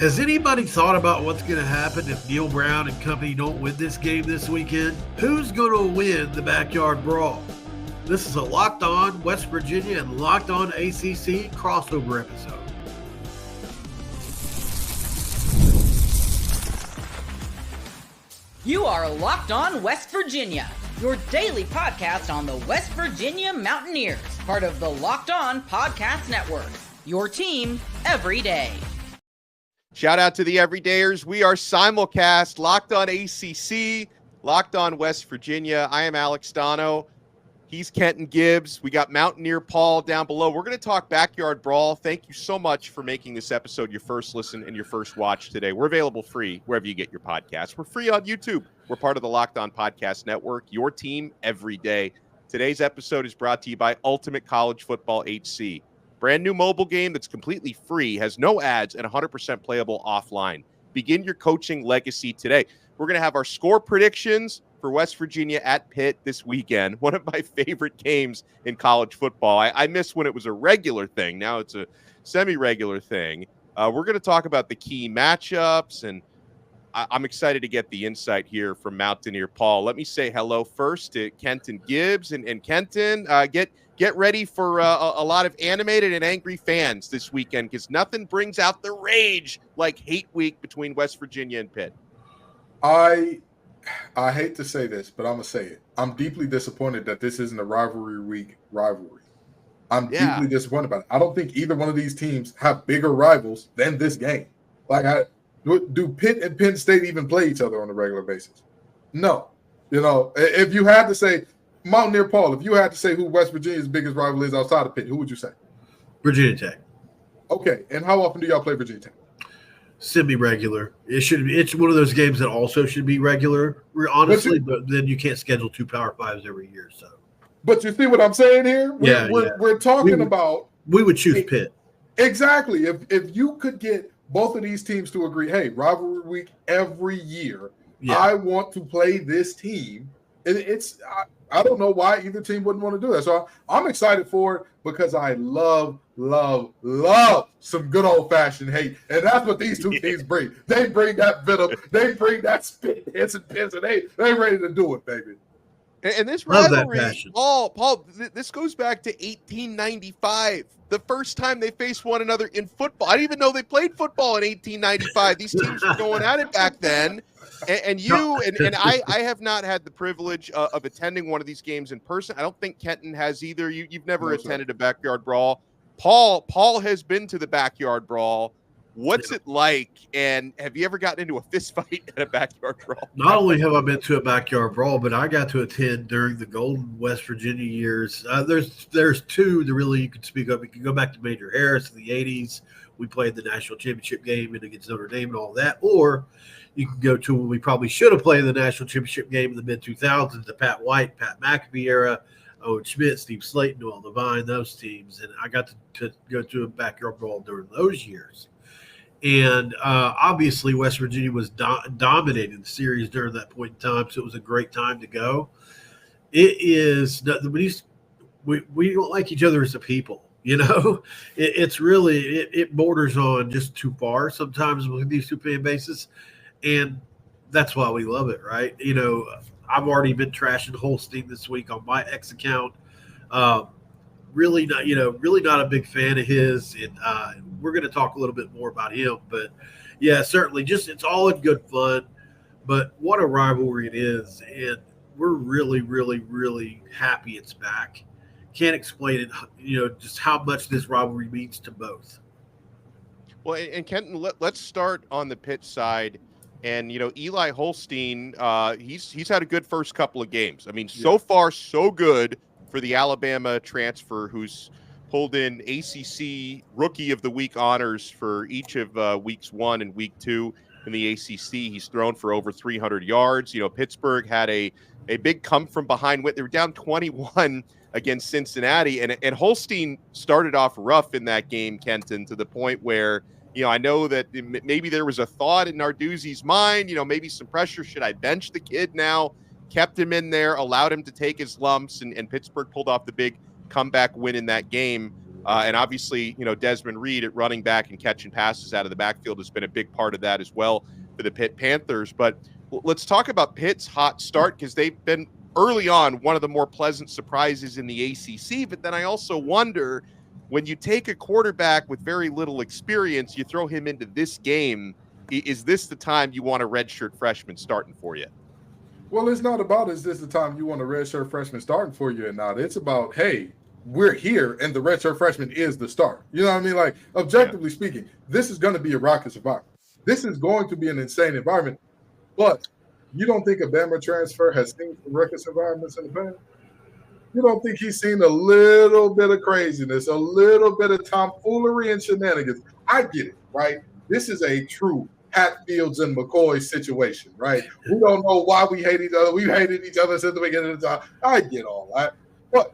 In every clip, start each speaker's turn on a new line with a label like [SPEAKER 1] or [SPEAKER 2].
[SPEAKER 1] Has anybody thought about what's going to happen if Neal Brown and company don't win this game this weekend? Who's going to win the Backyard Brawl? This is a Locked On West Virginia and Locked On ACC crossover episode.
[SPEAKER 2] You are Locked On West Virginia, your daily podcast on the West Virginia Mountaineers, part of the Locked On Podcast Network, your team every day.
[SPEAKER 3] Shout out to the everydayers. We are simulcast, Locked On ACC, Locked On West Virginia. I am Alex Dono. He's Kenton Gibbs. We got Mountaineer Paul down below. We're going to talk Backyard Brawl. Thank you so much for making this episode your first listen and your first watch today. We're available free wherever you get your podcasts. We're free on YouTube. We're part of the Locked On Podcast Network, your team every day. Today's episode is brought to you by Ultimate College Football HC. Brand new mobile game that's completely free, has no ads, and 100% playable offline. Begin your coaching legacy today. We're going to have our score predictions for West Virginia at Pitt this weekend. One of my favorite games in college football. I miss when it was a regular thing. Now it's a semi-regular thing. We're going to talk about the key matchups, and I'm excited to get the insight here from Mountaineer Paul. Let me say hello first to Kenton Gibbs. And Kenton, get ready for a lot of animated and angry fans this weekend, because nothing brings out the rage like hate week between West Virginia and Pitt.
[SPEAKER 4] I hate to say this, but I'm going to say it. I'm deeply disappointed that this isn't a rivalry week rivalry. I'm deeply disappointed about it. I don't think either one of these teams have bigger rivals than this game. Do Pitt and Penn State even play each other on a regular basis? No. If you had to say, Mountaineer Paul, if you had to say who West Virginia's biggest rival is outside of Pitt, who would you say?
[SPEAKER 1] Virginia Tech.
[SPEAKER 4] Okay, and how often do y'all play Virginia Tech?
[SPEAKER 1] Semi-regular. It's one of those games that also should be regular, honestly, but then you can't schedule two Power Fives every year. So,
[SPEAKER 4] but you see what I'm saying here? We're talking about.
[SPEAKER 1] We would choose Pitt. Exactly.
[SPEAKER 4] If you could get both of these teams to agree, hey, rivalry week every year, I want to play this team. I don't know why either team wouldn't want to do that. So I'm excited for it because I love some good old-fashioned hate. And that's what these two teams bring. They bring that venom. They bring that spit, hits and pins, and they ready to do it, baby.
[SPEAKER 3] And this rivalry, Paul, this goes back to 1895, the first time they faced one another in football. I didn't even know they played football in 1895. These teams were going at it back then. And I have not had the privilege of attending one of these games in person. I don't think Kenton has either. You've never attended a Backyard Brawl. Paul has been to the Backyard Brawl. What's it like? And have you ever gotten into a fist fight at a Backyard Brawl?
[SPEAKER 1] Not only have I been to a Backyard Brawl, but I got to attend during the golden West Virginia years. There's two that really you can speak of. You can go back to Major Harris in the 80s. We played the national championship game against Notre Dame and all that. Or you can go to when we probably should have played the national championship game in the mid-2000s, the Pat White, Pat McAfee era, Owen Schmidt, Steve Slayton, Noel Devine, those teams. And I got to go to a Backyard Brawl during those years. And obviously West Virginia was dominating the series during that point in time, so it was a great time to go. It is – we don't like each other as a people. It's really it borders on just too far sometimes with these two fan bases, and that's why we love it, right? I've already been trashing Holstein this week on my X account. Really not a big fan of his, and we're going to talk a little bit more about him. But yeah, certainly, it's all in good fun. But what a rivalry it is, and we're really, really, really happy it's back. Can't explain it, just how much this rivalry means to both.
[SPEAKER 3] Well, and Kenton, let's start on the Pitt side. And, Eli Holstein, he's had a good first couple of games. I mean, so far, so good for the Alabama transfer who's pulled in ACC Rookie of the Week honors for each of weeks 1 and week 2 in the ACC. He's thrown for over 300 yards. Pittsburgh had a big come from behind win. They were down 21 against Cincinnati, and Holstein started off rough in that game, Kenton, to the point where, I know that maybe there was a thought in Narduzzi's mind, maybe some pressure. Should I bench the kid now? Kept him in there, allowed him to take his lumps, and Pittsburgh pulled off the big comeback win in that game. And obviously, Desmond Reed at running back and catching passes out of the backfield has been a big part of that as well for the Pitt Panthers. But let's talk about Pitt's hot start, because they've been early on one of the more pleasant surprises in the ACC. But then I also wonder, when you take a quarterback with very little experience, you throw him into this game, is this the time you want a redshirt freshman starting for you?
[SPEAKER 4] Well, it's not about is this the time you want a redshirt freshman starting for you or not. It's about, hey, we're here and the redshirt freshman is the start. You know what I mean? Like, objectively speaking, this is going to be a rocket environment. This is going to be an insane environment. But you don't think a Bama transfer has seen some ruckus environments in the past? You don't think he's seen a little bit of craziness, a little bit of tomfoolery and shenanigans? I get it, right? This is a true Hatfields and McCoy situation, right? We don't know why we hate each other. We've hated each other since the beginning of the time. I get all that. But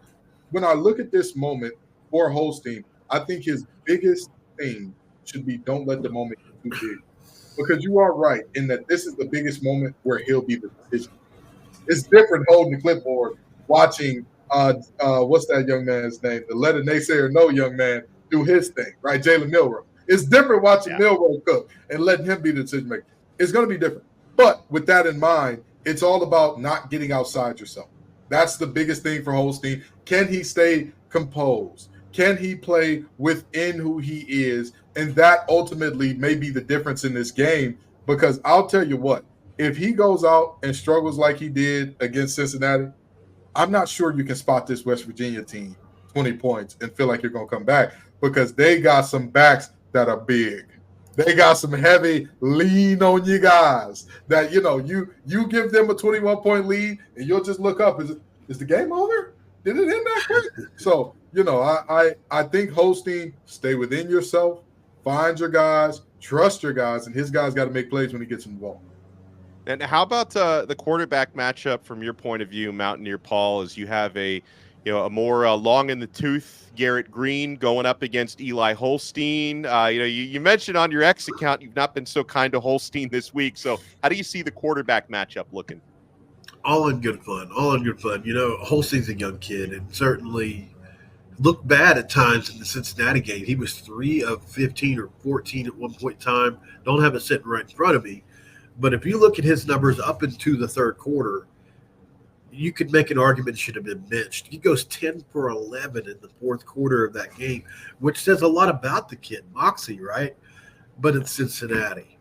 [SPEAKER 4] when I look at this moment for Holstein, I think his biggest thing should be don't let the moment get too big. Because you are right in that this is the biggest moment where he'll be the decision. It's different holding the clipboard, watching what's that young man's name? The Let a Naysayer Know young man do his thing, right? Jalen Milroe. It's different watching Milroe cook and letting him be the decision maker. It's going to be different. But with that in mind, it's all about not getting outside yourself. That's the biggest thing for Holstein. Can he stay composed? Can he play within who he is? And that ultimately may be the difference in this game, because I'll tell you what, if he goes out and struggles like he did against Cincinnati, I'm not sure you can spot this West Virginia team 20 points and feel like you're going to come back, because they got some backs that are big. They got some heavy lean on you guys that, you give them a 21-point lead and you'll just look up. Is the game over? Did it end that quick? So, I think Holstein, stay within yourself, find your guys, trust your guys, and his guys got to make plays when he gets involved.
[SPEAKER 3] And how about the quarterback matchup from your point of view, Mountaineer Paul, as you have a more long in the tooth Garrett Green going up against Eli Holstein? You mentioned on your X account you've not been so kind to Holstein this week. So how do you see the quarterback matchup looking?
[SPEAKER 1] All in good fun. Holstein's a young kid and certainly looked bad at times in the Cincinnati game. He was 3 of 15 or 14 at one point in time. Don't have it sitting right in front of me. But if you look at his numbers up into the third quarter, you could make an argument he should have been benched. He goes 10 for 11 in the fourth quarter of that game, which says a lot about the kid, moxie, right? But it's Cincinnati,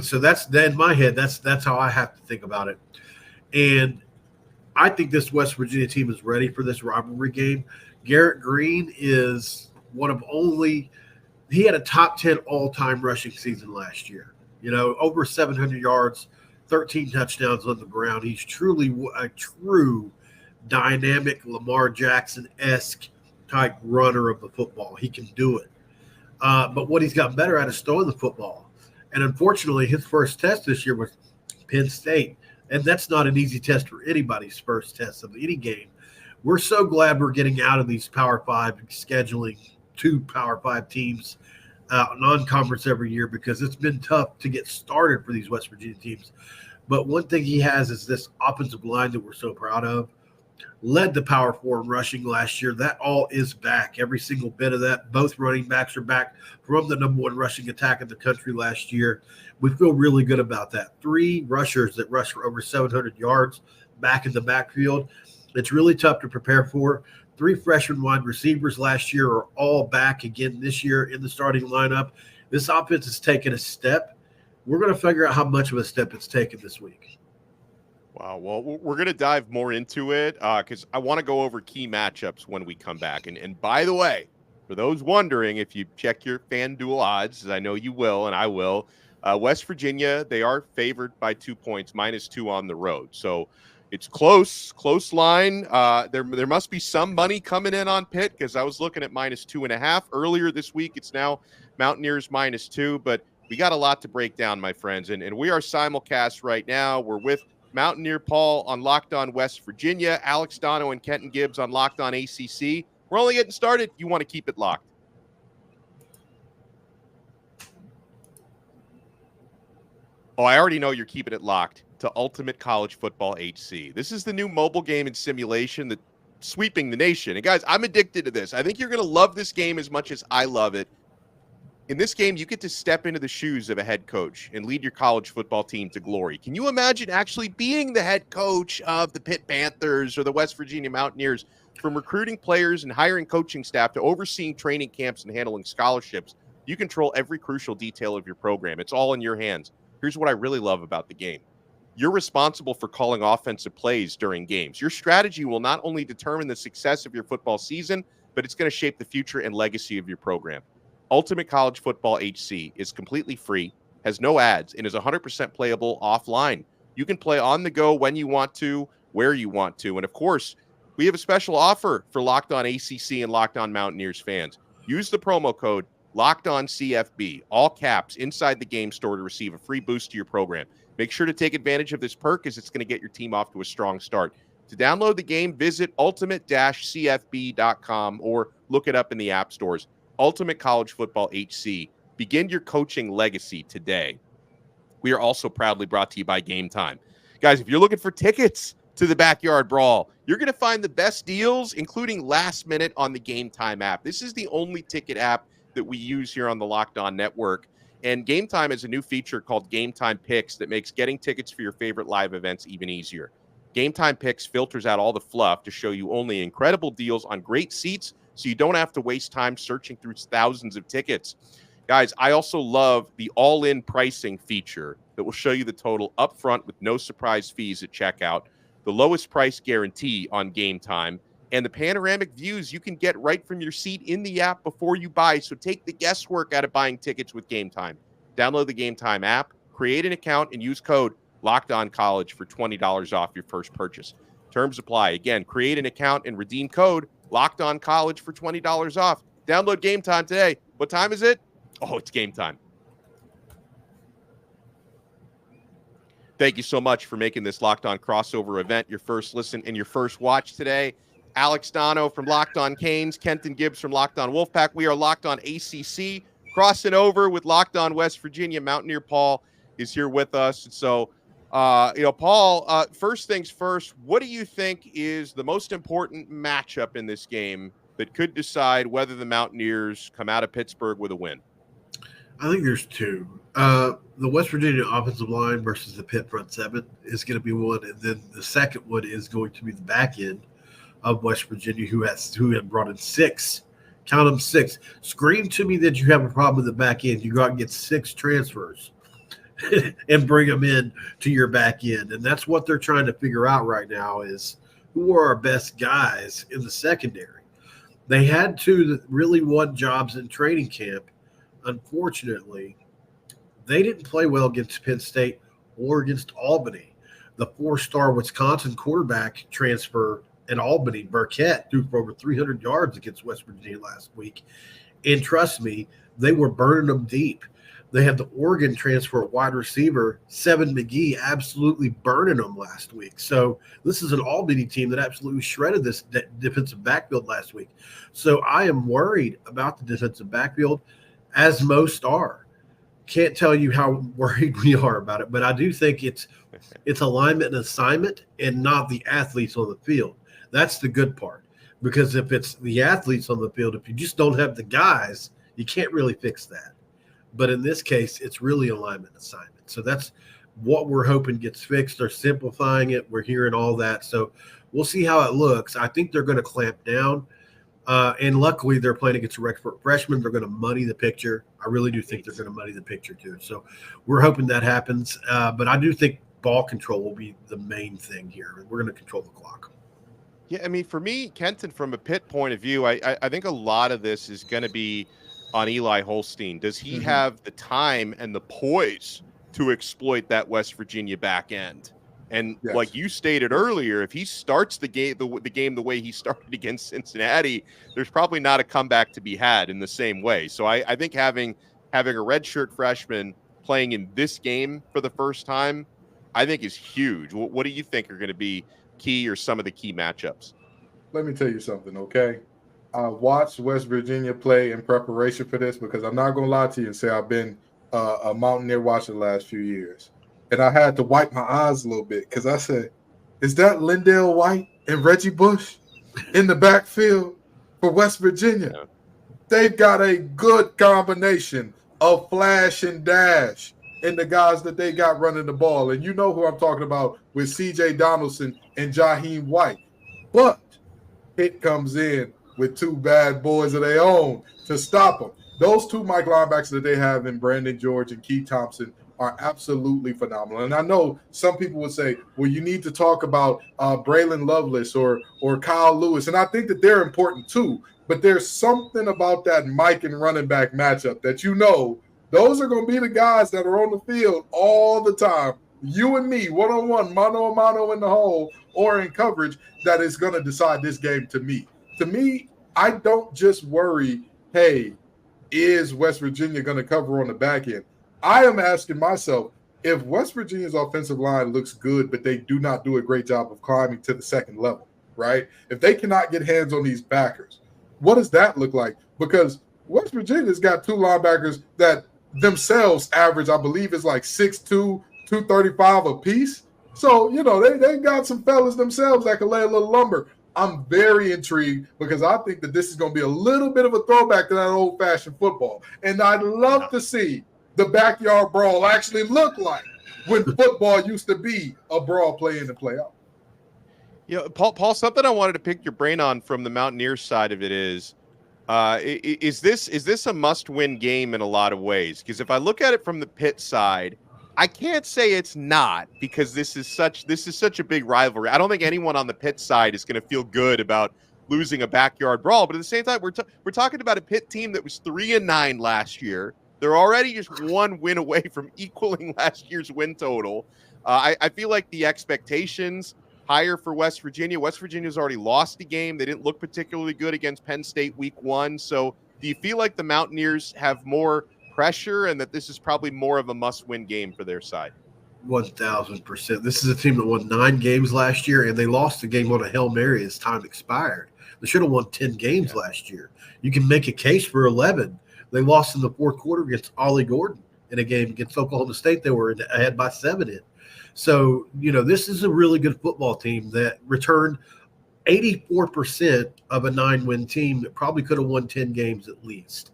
[SPEAKER 1] So that's in my head. That's how I have to think about it. And I think this West Virginia team is ready for this rivalry game. Garrett Green is one of only – he had a top 10 all-time rushing season last year. Over 700 yards, 13 touchdowns on the ground. He's truly a true dynamic Lamar Jackson-esque type runner of the football. He can do it. But what he's gotten better at is throwing the football. And unfortunately, his first test this year was Penn State. And that's not an easy test for anybody's first test of any game. We're so glad we're getting out of these Power 5 scheduling 2 Power 5 teams non-conference every year, because it's been tough to get started for these West Virginia teams. But one thing he has is this offensive line that we're so proud of. Led the Power 4 in rushing last year. That all is back. Every single bit of that. Both running backs are back from the number 1 rushing attack in the country last year. We feel really good about that. 3 rushers that rush for over 700 yards back in the backfield. It's really tough to prepare for. 3 freshman wide receivers last year are all back again this year in the starting lineup. This offense has taken a step. We're going to figure out how much of a step it's taken this week.
[SPEAKER 3] Wow. Well, we're going to dive more into it because I want to go over key matchups when we come back. And by the way, for those wondering, if you check your FanDuel odds, as I know you will and I will, West Virginia, they are favored by 2 points, -2 on the road. So it's close line. There must be some money coming in on Pitt, because I was looking at -2.5 earlier this week. It's now Mountaineers -2, but we got a lot to break down, my friends. And we are simulcast right now. We're with Mountaineer Paul on Locked On West Virginia, Alex Dono and Kenton Gibbs on Locked On ACC. We're only getting started. You want to keep it locked. Oh, I already know you're keeping it locked to Ultimate College Football HC. This is the new mobile game and simulation that sweeping the nation. And guys, I'm addicted to this. I think you're going to love this game as much as I love it. In this game, you get to step into the shoes of a head coach and lead your college football team to glory. Can you imagine actually being the head coach of the Pitt Panthers or the West Virginia Mountaineers? From recruiting players and hiring coaching staff to overseeing training camps and handling scholarships, you control every crucial detail of your program. It's all in your hands. Here's what I really love about the game. You're responsible for calling offensive plays during games. Your strategy will not only determine the success of your football season, but it's going to shape the future and legacy of your program. Ultimate College Football HC is completely free, has no ads, and is 100% playable offline. You can play on the go when you want to, where you want to. And of course, we have a special offer for Locked On ACC and Locked On Mountaineers fans. Use the promo code Locked On CFB, all caps, inside the game store to receive a free boost to your program. Make sure to take advantage of this perk as it's going to get your team off to a strong start. To download the game, visit ultimate-cfb.com or look it up in the app stores. Ultimate College Football HC. Begin your coaching legacy today. We are also proudly brought to you by Game Time. Guys, if you're looking for tickets to the Backyard Brawl, you're going to find the best deals, including last minute on the Game Time app. This is the only ticket app that we use here on the Locked On Network. And Game Time is a new feature called Game Time Picks that makes getting tickets for your favorite live events even easier. Game Time Picks filters out all the fluff to show you only incredible deals on great seats, so you don't have to waste time searching through thousands of tickets. Guys, I also love the all-in pricing feature that will show you the total upfront with no surprise fees at checkout, the lowest price guarantee on Game Time, and the panoramic views you can get right from your seat in the app before you buy. So take the guesswork out of buying tickets with Game Time. Download the Game Time app, create an account, and use code LOCKEDONCollege for $20 off your first purchase. Terms apply. Again, create an account and redeem code LOCKEDONCollege for $20 off. Download Game Time today. What time is it? Oh, it's game time. Thank you so much for making this Locked On crossover event your first listen and your first watch today. Alex Dono from Locked On Canes, Kenton Gibbs from Locked On Wolfpack. We are Locked On ACC, crossing over with Locked On West Virginia. Mountaineer Paul is here with us. And so, Paul, first things first, what do you think is the most important matchup in this game that could decide whether the Mountaineers come out of Pittsburgh with a win?
[SPEAKER 1] I think there's two. The West Virginia offensive line versus the Pitt front seven is going to be one, and then the second one is going to be the back end of West Virginia, who have brought in six. Count them, six. Scream to me that you have a problem with the back end. You go out and get six transfers and bring them in to your back end, and that's what they're trying to figure out right now is who are our best guys in the secondary. They had two that really won jobs in training camp. Unfortunately, they didn't play well against Penn State or against Albany. The four-star Wisconsin quarterback transfer at Albany, Burkett, threw for over 300 yards against West Virginia last week. And trust me, they were burning them deep. They had the Oregon transfer wide receiver, Seven McGee, absolutely burning them last week. So this is an Albany team that absolutely shredded this defensive backfield last week. So I am worried about the defensive backfield, as most are. Can't tell you how worried we are about it, but I do think it's alignment and assignment and not the athletes on the field. That's the good part, because if it's the athletes on the field, if you just don't have the guys, you can't really fix that. But in this case, it's really alignment and assignment. So that's what we're hoping gets fixed. They're simplifying it. We're hearing all that. So we'll see how it looks. I think they're going to clamp down. And luckily, they're playing against a redshirt freshman. They're going to muddy the picture. I really do think they're going to muddy the picture, too. So we're hoping that happens. But I do think ball control will be the main thing here. We're going to control the clock.
[SPEAKER 3] Yeah, I mean, for me, Kenton, from a Pitt point of view, I think a lot of this is going to be on Eli Holstein. Does he have the time and the poise to exploit that West Virginia back end? And
[SPEAKER 4] yes,
[SPEAKER 3] like you stated earlier, if he starts the game the way he started against Cincinnati, there's probably not a comeback to be had in the same way. So I think having a redshirt freshman playing in this game for the first time, I think is huge. What do you think are going to be key or some of the key matchups?
[SPEAKER 4] Let me tell you something, okay? I watched West Virginia play in preparation for this because I'm not going to lie to you and say I've been a Mountaineer watcher the last few years. And I had to wipe my eyes a little bit because I said, is that Lindell White and Reggie Bush? in the backfield for West Virginia. Yeah. They've got a good combination of flash and dash in the guys that they got running the ball. And you know who I'm talking about with C.J. Donaldson and Jaheim White. But Pitt comes in with two bad boys of their own to stop them. Those two Mike linebackers that they have in Brandon George and Keith Thompson are absolutely phenomenal. And I know some people would say, well, you need to talk about Braylon Lovelace or Kyle Lewis. And I think that they're important too. But there's something about that Mike and running back matchup that those are going to be the guys that are on the field all the time. You and me, one-on-one, mano-a-mano in the hole or in coverage, that is going to decide this game to me. To me, I don't just worry, hey, is West Virginia going to cover on the back end? I am asking myself, if West Virginia's offensive line looks good, but they do not do a great job of climbing to the second level, right? If they cannot get hands on these backers, what does that look like? Because West Virginia's got two linebackers that themselves average, I believe, is like 6'2", 235 apiece. So, they got some fellas themselves that can lay a little lumber. I'm very intrigued because I think that this is going to be a little bit of a throwback to that old-fashioned football. And I'd love to see the backyard brawl actually look like when football used to be a brawl play in and play out.
[SPEAKER 3] Paul, something I wanted to pick your brain on from the Mountaineers side of it is this a must-win game in a lot of ways? Because if I look at it from the Pitt side, I can't say it's not, because this is such a big rivalry. I don't think anyone on the Pitt side is going to feel good about losing a backyard brawl. But at the same time, we're talking about a Pitt team that was 3-9 last year. They're already just one win away from equaling last year's win total. I feel like the expectations higher for West Virginia. West Virginia's already lost a game. They didn't look particularly good against Penn State week 1. So do you feel like the Mountaineers have more pressure and that this is probably more of a must-win game for their side?
[SPEAKER 1] 1,000%. This is a team that won 9 games last year, and they lost the game on a Hail Mary as time expired. They should have won 10 games last year. You can make a case for 11. They lost in the fourth quarter against Ollie Gordon in a game against Oklahoma State. They were ahead by 7 in. So, this is a really good football team that returned 84% of a 9-win team that probably could have won 10 games at least.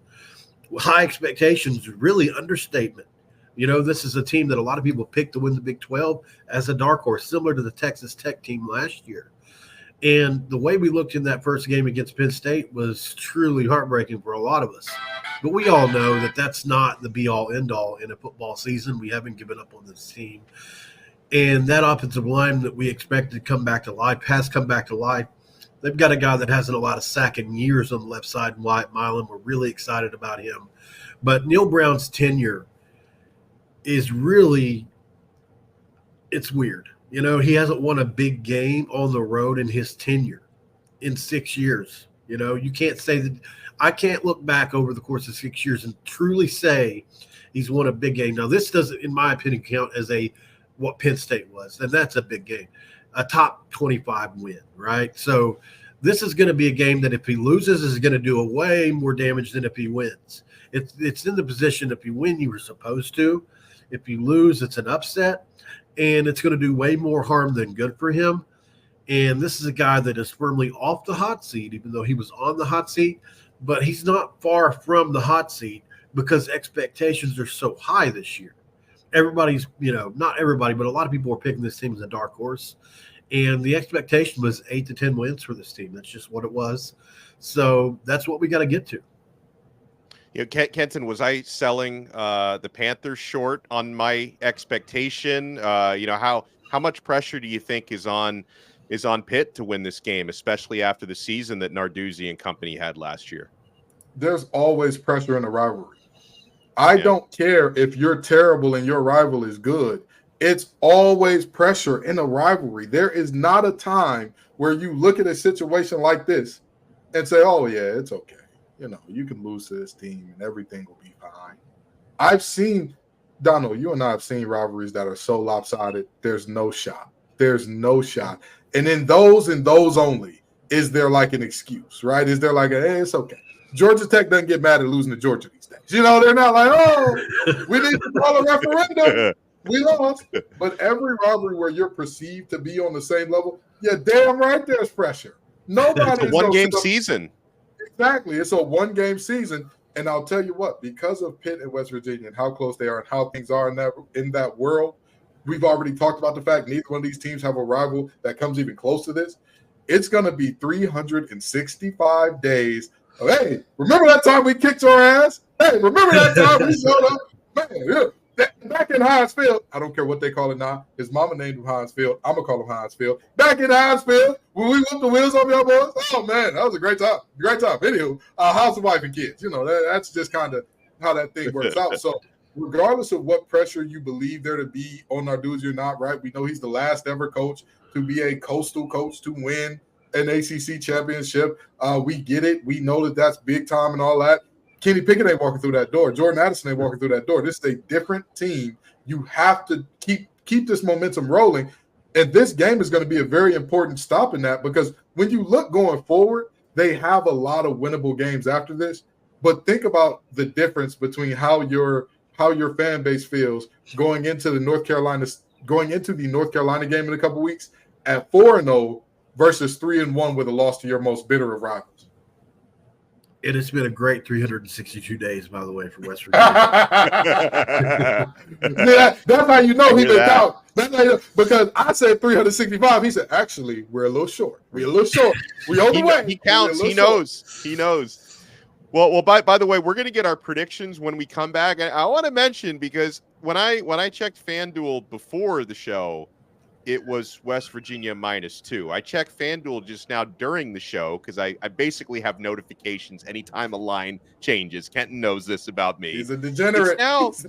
[SPEAKER 1] High expectations, really understatement. This is a team that a lot of people picked to win the Big 12 as a dark horse, similar to the Texas Tech team last year. And the way we looked in that first game against Penn State was truly heartbreaking for a lot of us. But we all know that that's not the be-all, end-all in a football season. We haven't given up on this team. And that offensive line that we expected to come back to life has come back to life. They've got a guy that hasn't a lot of sacking years on the left side, Wyatt Milam. We're really excited about him. But Neal Brown's tenure is really – it's weird. He hasn't won a big game on the road in his tenure in 6 years. You can't say that – I can't look back over the course of 6 years and truly say he's won a big game. Now, this doesn't, in my opinion, count as what Penn State was, and that's a big game, a top 25 win, right? So this is going to be a game that if he loses is going to do a way more damage than if he wins. It's in the position if you win, you were supposed to. If you lose, it's an upset, and it's going to do way more harm than good for him. And this is a guy that is firmly off the hot seat, even though he was on the hot seat, but he's not far from the hot seat because expectations are so high this year. Everybody's, not everybody, but a lot of people were picking this team as a dark horse. And the expectation was 8 to 10 wins for this team. That's just what it was. So that's what we got to get to.
[SPEAKER 3] Kenton, was I selling the Panthers short on my expectation? How much pressure do you think is on Pitt to win this game, especially after the season that Narduzzi and company had last year?
[SPEAKER 4] There's always pressure in a rivalry. I don't care if you're terrible and your rival is good. It's always pressure in a rivalry. There is not a time where you look at a situation like this and say, oh, yeah, it's okay. You can lose to this team and everything will be fine. I've seen, Donald, you and I have seen rivalries that are so lopsided, there's no shot. There's no shot. And in those only, is there like an excuse, right? Is there like hey, it's okay. Georgia Tech doesn't get mad at losing to Georgia these days. They're not like, oh, we need to call a referendum. We lost. But every rivalry where you're perceived to be on the same level, yeah, damn right there's pressure. Nobody.
[SPEAKER 3] It's a one-game season.
[SPEAKER 4] Exactly. It's a one-game season. And I'll tell you what, because of Pitt and West Virginia and how close they are and how things are in that world, we've already talked about the fact neither one of these teams have a rival that comes even close to this. It's going to be 365 days. Hey, remember that time we kicked your ass? Hey, remember that time we showed up? Man, back in Heinz Field, I don't care what they call it now. His mama named him Heinz Field. I'm going to call him Heinz Field. Back in Heinz Field, when we whooped the wheels off y'all boys, oh, man, that was a great time. Great time. Anywho, how's the wife and kids? That's just kind of how that thing works out. So regardless of what pressure you believe there to be on our dudes or not, right, we know he's the last ever coach to be a coastal coach to win an ACC championship. We get it. We know that that's big time and all that. Kenny Pickett ain't walking through that door. Jordan Addison ain't walking through that door. This is a different team. You have to keep this momentum rolling. And this game is going to be a very important stop in that, because when you look going forward, they have a lot of winnable games after this. But think about the difference between how your fan base feels going into the North Carolina game in a couple weeks at 4-0 versus 3-1 with a loss to your most bitter of rivals.
[SPEAKER 1] It has been a great 362 days, by the way, for West Virginia.
[SPEAKER 4] That's how you know he been out. Because I said 365. He said, actually, we're a little short. We're a little short. We on the way.
[SPEAKER 3] He counts. He knows. He knows. Well. By the way, we're going to get our predictions when we come back. I want to mention, because when I checked FanDuel before the show, it was West Virginia -2. I checked FanDuel just now during the show because I basically have notifications anytime a line changes. Kenton knows this about me.
[SPEAKER 4] He's a degenerate.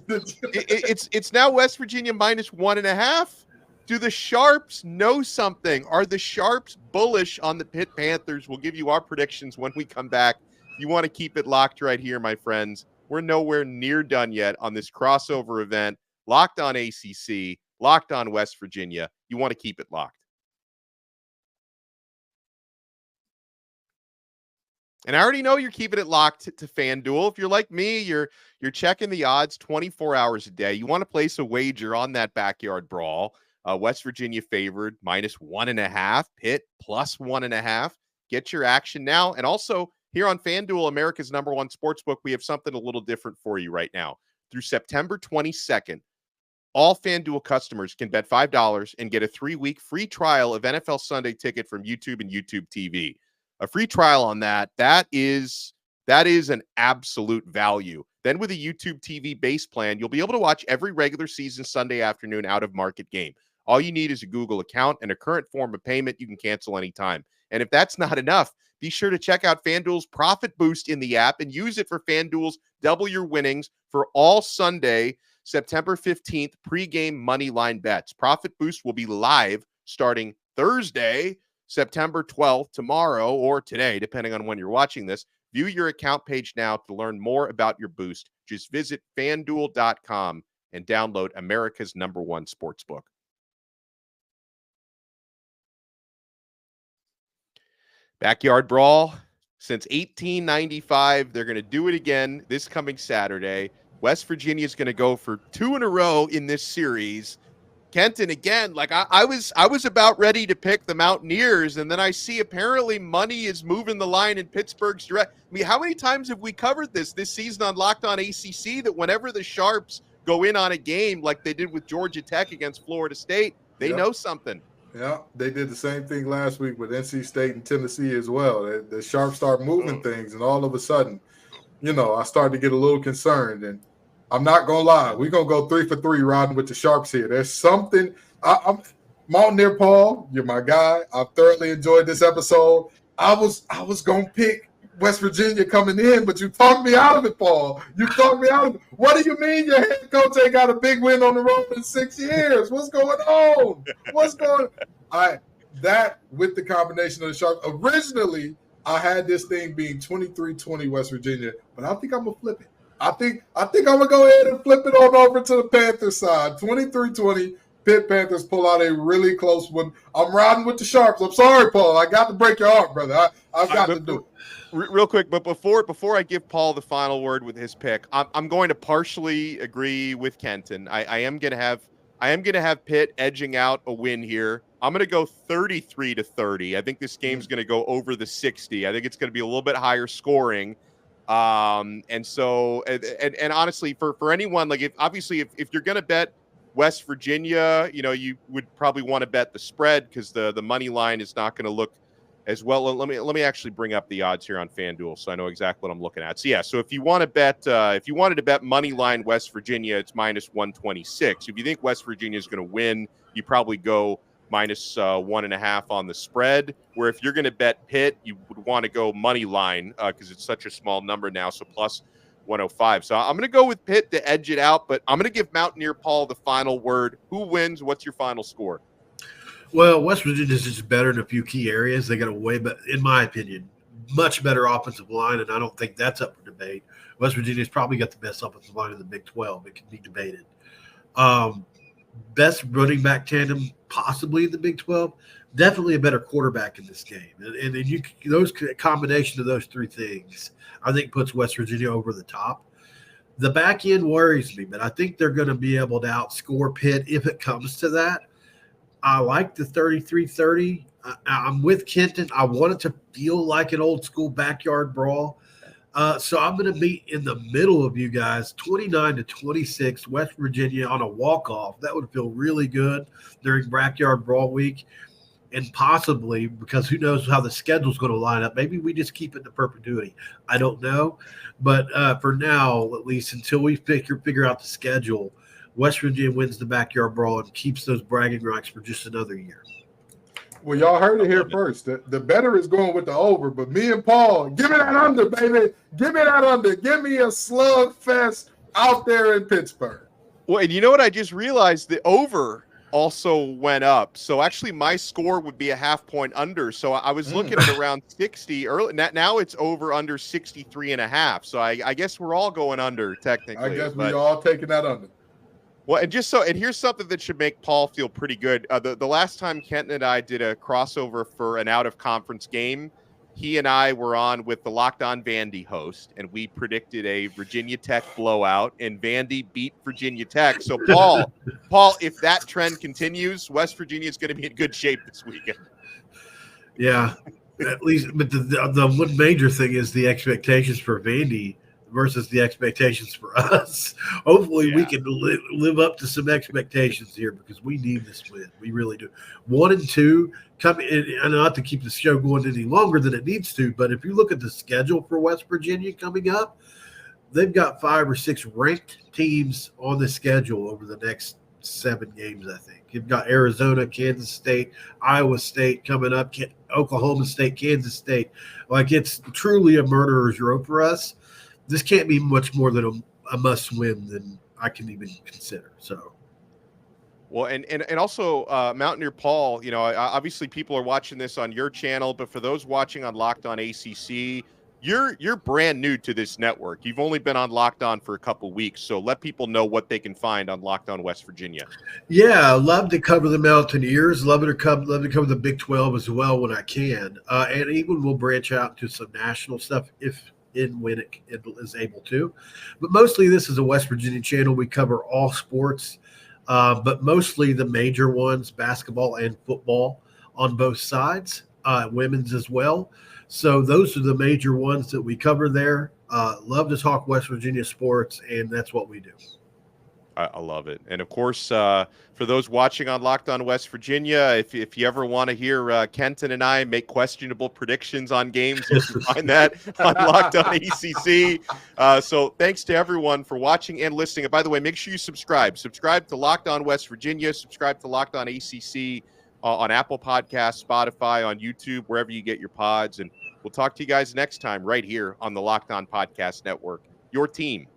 [SPEAKER 3] It's now West Virginia -1.5. Do the Sharps know something? Are the Sharps bullish on the Pitt Panthers? We'll give you our predictions when we come back. You want to keep it locked right here, my friends. We're nowhere near done yet on this crossover event. Locked on ACC, Locked on West Virginia. You want to keep it locked. And I already know you're keeping it locked to FanDuel. If you're like me, you're checking the odds 24 hours a day. You want to place a wager on that Backyard Brawl. West Virginia favored -1.5. Pitt +1.5. Get your action now. And also here on FanDuel, America's #1 sportsbook, we have something a little different for you right now. Through September 22nd, all FanDuel customers can bet $5 and get a 3-week free trial of NFL Sunday Ticket from YouTube and YouTube TV. A free trial on that is an absolute value. Then with a YouTube TV base plan, you'll be able to watch every regular season Sunday afternoon out-of-market game. All you need is a Google account and a current form of payment you can cancel anytime. And if that's not enough, be sure to check out FanDuel's Profit Boost in the app and use it for FanDuel's Double Your Winnings for all Sunday, September 15th pregame money line bets. Profit Boost will be live starting Thursday, September 12th, tomorrow or today, depending on when you're watching this. View your account page now to learn more about your boost. Just visit FanDuel.com and download America's #1 sportsbook. Backyard Brawl, since 1895. They're going to do it again this coming Saturday. West Virginia is going to go for 2 in a row in this series. Kenton, again, like I was about ready to pick the Mountaineers, and then I see apparently money is moving the line in Pittsburgh's direct. I mean, how many times have we covered this season on Locked On ACC, that whenever the Sharps go in on a game like they did with Georgia Tech against Florida State, they know something.
[SPEAKER 4] Yeah, they did the same thing last week with NC State and Tennessee as well. The Sharps start moving things, and all of a sudden, I started to get a little concerned. And I'm not going to lie, we're going to go 3 for 3 riding with the Sharps here. There's something I'm Mountaineer Paul, you're my guy. I've thoroughly enjoyed this episode. I was going to pick West Virginia coming in, but you talked me out of it, Paul. You talked me out of it. What do you mean your head coach ain't got a big win on the road in 6 years? What's going on? That with the combination of the Sharks. Originally, I had this thing being 23-20 West Virginia, but I think I'm going to flip it. I think I'm going to go ahead and flip it on over to the Panthers side. 23-20, Pitt Panthers pull out a really close one. I'm riding with the Sharps. I'm sorry, Paul. I got to break your heart, brother. I've got to do it.
[SPEAKER 3] Real quick, but before I give Paul the final word with his pick, I'm going to partially agree with Kenton. I am going to have I am going to have Pitt edging out a win here. I'm going to go 33-30. I think this game's going to go over the 60. I think it's going to be a little bit higher scoring. And so, and honestly, for anyone, like if you're going to bet West Virginia, you would probably want to bet the spread because the money line is not going to look as well. Let me actually bring up the odds here on FanDuel so I know exactly what I'm looking at. So yeah, so if you want to bet, if you wanted to bet money line West Virginia, it's -126. If you think West Virginia is going to win, you probably go -1.5 on the spread. Where if you're going to bet Pitt, you would want to go money line because it's such a small number now. So +105. So I'm going to go with Pitt to edge it out, but I'm going to give Mountaineer Paul the final word. Who wins? What's your final score?
[SPEAKER 1] Well, West Virginia is just better in a few key areas. They got a way, but in my opinion, much better offensive line, and I don't think that's up for debate. West Virginia's probably got the best offensive line in the Big 12. It can be debated. Best running back tandem possibly in the Big 12. Definitely a better quarterback in this game, and those combination of those three things, I think puts West Virginia over the top. The back end worries me, but I think they're going to be able to outscore Pitt if it comes to that. I like the 33-30. I'm with Kenton. I want it to feel like an old school backyard brawl. So I'm going to be in the middle of you guys, 29-26, West Virginia on a walk-off. That would feel really good during Backyard Brawl week. And possibly, because who knows how the schedule's going to line up, maybe we just keep it to perpetuity. I don't know. But for now, at least until we figure out the schedule, West Virginia wins the Backyard Brawl and keeps those bragging rights for just another year.
[SPEAKER 4] Well, y'all heard it here first. The better is going with the over, but me and Paul, give me that under, baby. Give me that under. Give me a slugfest out there in Pittsburgh.
[SPEAKER 3] Well, and you know what? I just realized the over also went up. So actually my score would be a half point under. So I was looking at around 60 early. Now it's over under 63.5. So I guess we're all going under technically.
[SPEAKER 4] I guess we all taking that under.
[SPEAKER 3] Well, and here's something that should make Paul feel pretty good. The last time Kenton and I did a crossover for an out-of-conference game, he and I were on with the Locked On Vandy host, and we predicted a Virginia Tech blowout, and Vandy beat Virginia Tech. So, Paul, if that trend continues, West Virginia is going to be in good shape this weekend.
[SPEAKER 1] Yeah, at least. But the one major thing is the expectations for Vandy versus the expectations for us. Hopefully we can live up to some expectations here because we need this win. We really do. 1 and 2 come in, and not to keep the show going any longer than it needs to, but if you look at the schedule for West Virginia coming up, they've got 5 or 6 ranked teams on the schedule over the next 7 games, I think. You've got Arizona, Kansas State, Iowa State coming up, Oklahoma State, Kansas State. Like, it's truly a murderer's row for us. This can't be much more than a must-win than I can even consider. So,
[SPEAKER 3] well, and also Mountaineer Paul, obviously people are watching this on your channel, but for those watching on Locked On ACC, you're brand new to this network. You've only been on Locked On for a couple weeks, so let people know what they can find on Locked On West Virginia.
[SPEAKER 1] Yeah, love to cover the Mountaineers. Love to cover the Big 12 as well when I can, and even we'll branch out to some national stuff when it is able to. But mostly this is a West Virginia channel. We cover all sports, but mostly the major ones, basketball and football on both sides, women's as well. So those are the major ones that we cover there. Love to talk West Virginia sports, and that's what we do.
[SPEAKER 3] I love it. And of course, for those watching on Locked On West Virginia, if you ever want to hear Kenton and I make questionable predictions on games, you can find that on Locked On ACC. So thanks to everyone for watching and listening. And by the way, make sure you subscribe. Subscribe to Locked On West Virginia. Subscribe to Locked On ACC on Apple Podcasts, Spotify, on YouTube, wherever you get your pods. And we'll talk to you guys next time right here on the Locked On Podcast Network. Your team